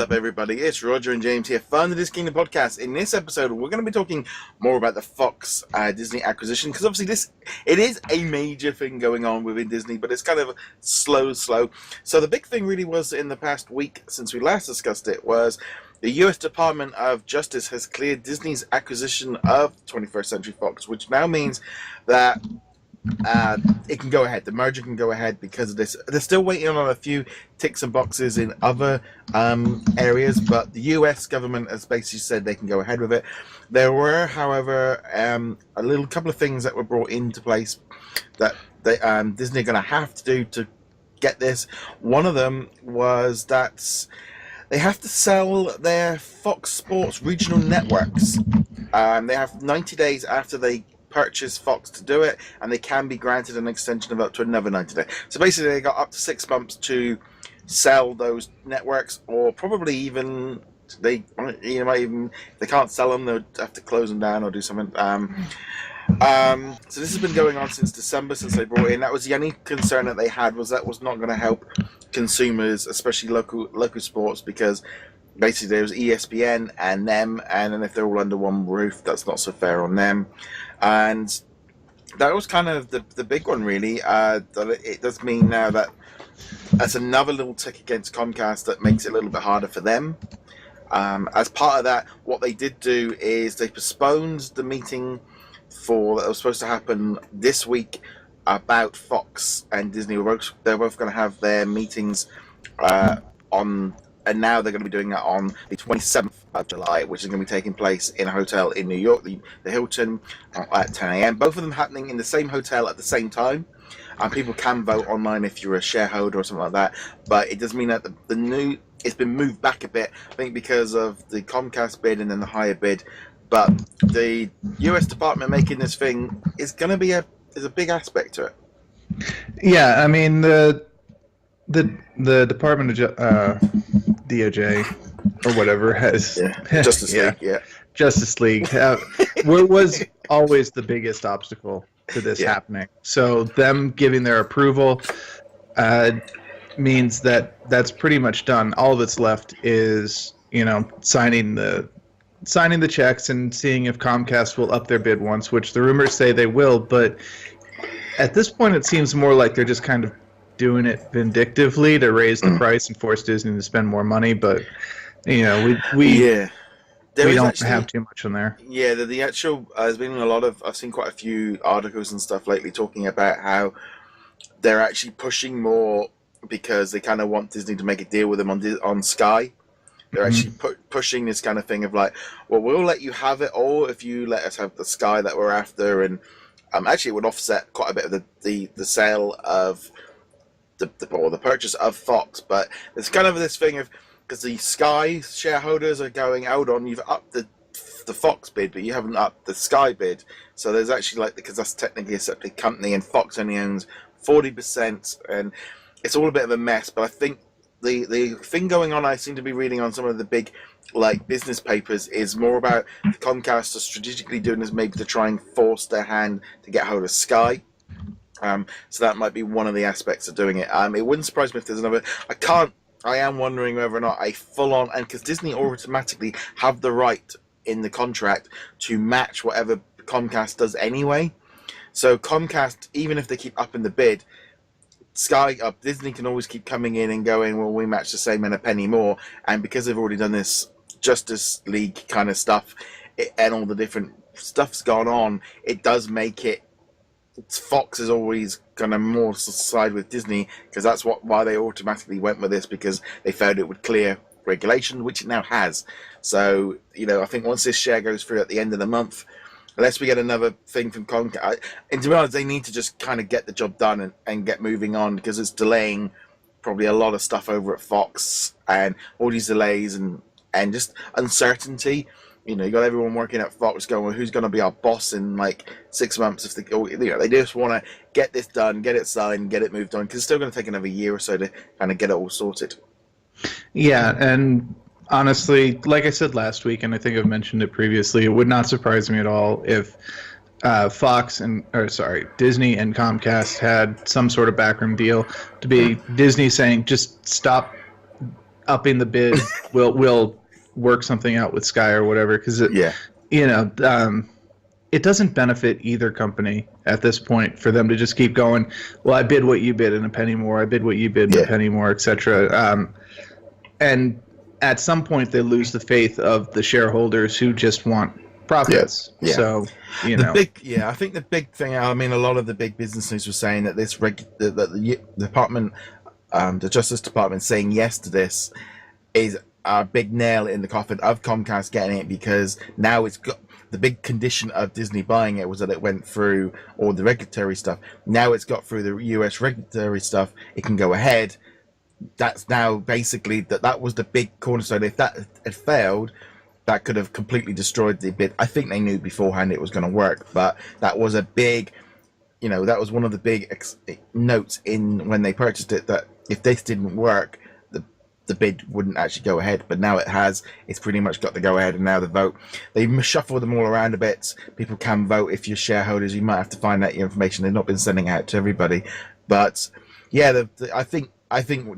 up, everybody? It's Roger and James here from the DisKingdom Podcast. In this episode, we're going to be talking more about the Fox Disney acquisition, because obviously it is a major thing going on within Disney, but it's kind of slow. So the big thing really was in the past week since we last discussed it was the U.S. Department of Justice has cleared Disney's acquisition of 21st Century Fox, which now means that it can go ahead. The merger can go ahead because of this. They're still waiting on a few ticks and boxes in other areas, but the U.S. government has basically said they can go ahead with it. There were, however, a couple of things that were brought into place that Disney are going to have to do to get this. One of them was that they have to sell their Fox Sports regional networks. They have 90 days after they purchase Fox to do it, and they can be granted an extension of up to another 90 days. So basically, they got up to 6 months to sell those networks, or probably even they if they can't sell them, they'll have to close them down or do something. So this has been going on since December, since they brought it in. That was the only concern that they had, was that was not going to help consumers, especially local sports, because basically there was ESPN and them, and then if they're all under one roof, that's not so fair on them. And that was kind of the big one, really. That it does mean now that that's another little tick against Comcast that makes it a little bit harder for them. As part of that, what they did do is they postponed the meeting that was supposed to happen this week about Fox and Disney. They're both going to have their meetings on. And now they're going to be doing that on the 27th of July, which is going to be taking place in a hotel in New York, the Hilton, at 10 a.m. Both of them happening in the same hotel at the same time. People can vote online if you're a shareholder or something like that. But it does mean that it's been moved back a bit, I think, because of the Comcast bid and then the higher bid. But the U.S. Department making this thing is going to be a big aspect to it. Yeah, I mean, the Department of DOJ or whatever has Justice League, Justice League was always the biggest obstacle to this happening. So them giving their approval means that that's pretty much done. All that's left is signing the checks and seeing if Comcast will up their bid once, which the rumors say they will. But at this point, it seems more like they're just kind of doing it vindictively to raise the price and force Disney to spend more money, but we don't have too much on there. Yeah, the actual there's been I've seen quite a few articles and stuff lately talking about how they're actually pushing more because they kind of want Disney to make a deal with them on Sky. They're actually pushing this kind of thing of like, well, we'll let you have it all if you let us have the Sky that we're after, and actually it would offset quite a bit of the sale of the purchase of Fox. But there's kind of this thing of, because the Sky shareholders are going, hold on, you've upped the Fox bid, but you haven't upped the Sky bid. So there's actually because that's technically a separate company, and Fox only owns 40%, and it's all a bit of a mess. But I think the thing going on, I seem to be reading on some of the big business papers, is more about Comcast are strategically doing this maybe to try and force their hand to get hold of Sky. So that might be one of the aspects of doing it. It wouldn't surprise me if there's another. I am wondering whether or not a full-on, and because Disney automatically have the right in the contract to match whatever Comcast does anyway. So Comcast, even if they keep upping the bid, Disney can always keep coming in and going, well, we match the same and a penny more. And because they've already done this Justice League kind of stuff, and all the different stuff's gone on, it does make it. Fox is always going to more side with Disney, because that's why they automatically went with this, because they found it would clear regulation, which it now has. So, I think once this share goes through at the end of the month, unless we get another thing from Comcast, and to be honest, they need to just kind of get the job done and get moving on, because it's delaying probably a lot of stuff over at Fox, and all these delays and just uncertainty. You got everyone working at Fox going, well, who's going to be our boss in 6 months? If they just want to get this done, get it signed, get it moved on, because it's still going to take another year or so to kind of get it all sorted. Yeah, and honestly, like I said last week, and I think I've mentioned it previously, it would not surprise me at all if Disney and Comcast had some sort of backroom deal, to be Disney saying, just stop upping the bid will work something out with Sky or whatever, because it doesn't benefit either company at this point for them to just keep going, well, I bid what you bid and a penny more, I bid what you bid and a penny more, etc. And at some point they lose the faith of the shareholders who just want profits. So, I think the big thing, I mean, a lot of the big business news was saying that the department, the Justice Department saying yes to this is a big nail in the coffin of Comcast getting it, because now it's got the big condition of Disney buying it was that it went through all the regulatory stuff. Now it's got through the US regulatory stuff, it can go ahead. That's now basically that was the big cornerstone. If that had failed, that could have completely destroyed the bid. I think they knew beforehand it was going to work, but that was a big, that was one of the big notes in when they purchased it, that if this didn't work, the bid wouldn't actually go ahead. But now it has. It's pretty much got to go ahead, and now the vote. They've shuffled them all around a bit. People can vote if you're shareholders. You might have to find out your information. They've not been sending out to everybody, but yeah, I think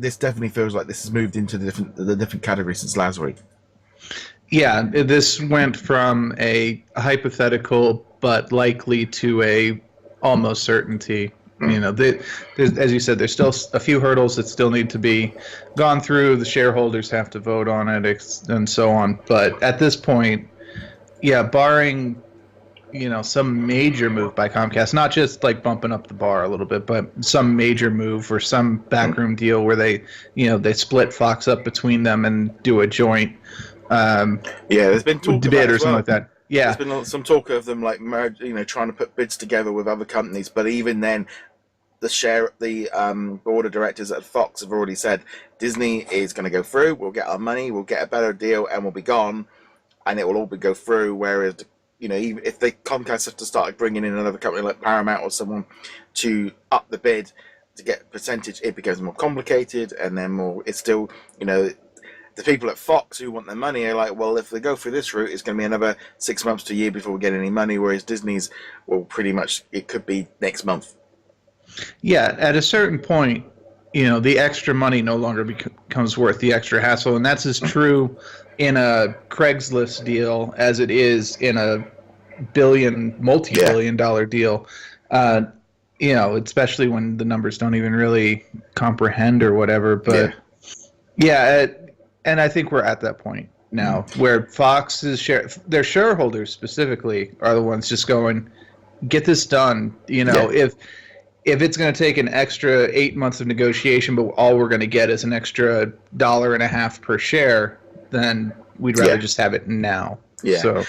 this definitely feels like this has moved into the different categories since last week. Yeah, this went from a hypothetical but likely to a almost certainty. As you said, there's still a few hurdles that still need to be gone through. The shareholders have to vote on it, and so on. But at this point, barring some major move by Comcast, not just like bumping up the bar a little bit, but some major move or some backroom deal where they split Fox up between them and do a joint there's been talk debate or something like that. Yeah, there's been some talk of them like merge, trying to put bids together with other companies, but even then, the board of directors at Fox have already said Disney is going to go through. We'll get our money, we'll get a better deal, and we'll be gone, and it will all go through. Whereas, even if Comcast have to start bringing in another company like Paramount or someone to up the bid to get a percentage, it becomes more complicated, and then more. It's still, the people at Fox who want their money are like, well, if they go through this route, it's going to be another 6 months to a year before we get any money, whereas Disney's, well, pretty much, it could be next month. Yeah, at a certain point, the extra money no longer becomes worth the extra hassle, and that's as true in a Craigslist deal as it is in a multi-billion dollar deal. Especially when the numbers don't even really comprehend or whatever, but and I think we're at that point now where Fox's their shareholders specifically are the ones just going, get this done. If it's going to take an extra 8 months of negotiation, but all we're going to get is an extra $1.50 per share, then we'd rather just have it now. Yeah.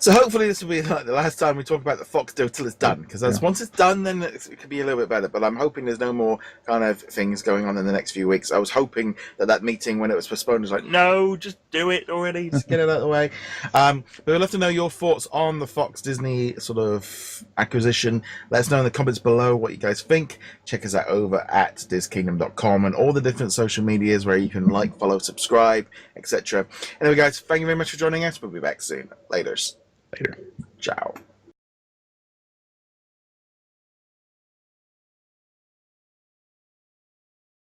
So hopefully this will be like the last time we talk about the Fox deal till it's done, because once it's done, then it could be a little bit better. But I'm hoping there's no more kind of things going on in the next few weeks. I was hoping that meeting when it was postponed was like, no, just do it already, just get it out of the way. But we'd love to know your thoughts on the Fox Disney sort of acquisition. Let us know in the comments below what you guys think. Check us out over at DisKingdom.com and all the different social medias where you can like, follow, subscribe, etc. Anyway, guys, thank you very much for joining us. We'll be back soon. Later. Later. Ciao.